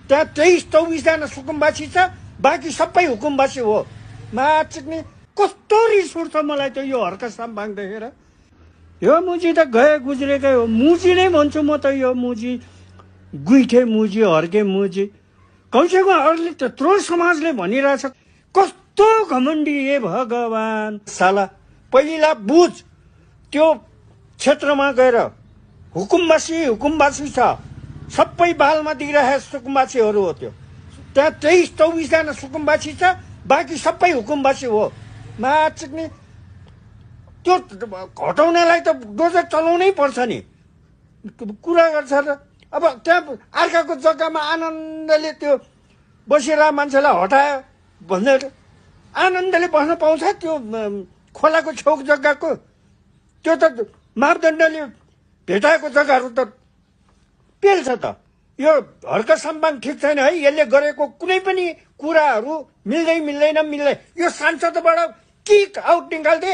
त्यहाँ 23-24 जना सुकुम्बासी छ, बाँकी सबै हुकुमबासी हो। माचिक्ने कस्तो रिस उठ्छ मलाई त यो हर्का साम्बाङ देखेर। यो मुजी त गए गुज्रेकै हो, मुजी नै भन्छु म त। यो मुजी गुइठे मुजी, हर्के मुजी, कमसेकम अरूले त्यत्रो समाजले भनिरहेछ कस्तो घमण्डी। हे भगवान साला, पहिला बुझ त्यो क्षेत्रमा गएर हुकुमबासी छ, सबै बालमा दिइरहेको सुकुम्बासीहरू हो। त्यो त्यहाँ 23-24 जना सुकुम्बासी छ, बाँकी सबै हुकुमबासी हो। माचिक्ने त्यो घटाउनलाई त डोजर चलाउनै पर्छ नि, कुरा गर्छ र। अब त्यहाँ अर्काको जग्गामा आनन्दले त्यो बसिरहेको मान्छेलाई हटायो भन्दै आनन्दले बस्न पाउँछ त्यो खोलाको छेउको जग्गाको? त्यो त मापदण्डले भेटाएको जग्गाहरू त पेल्छ त। यो हर्क साम्बाङ ठिक छैन है। यसले गरेको कुनै पनि कुराहरू मिल्दैन। यो सांसदबाट किक आउट निकाल्दे।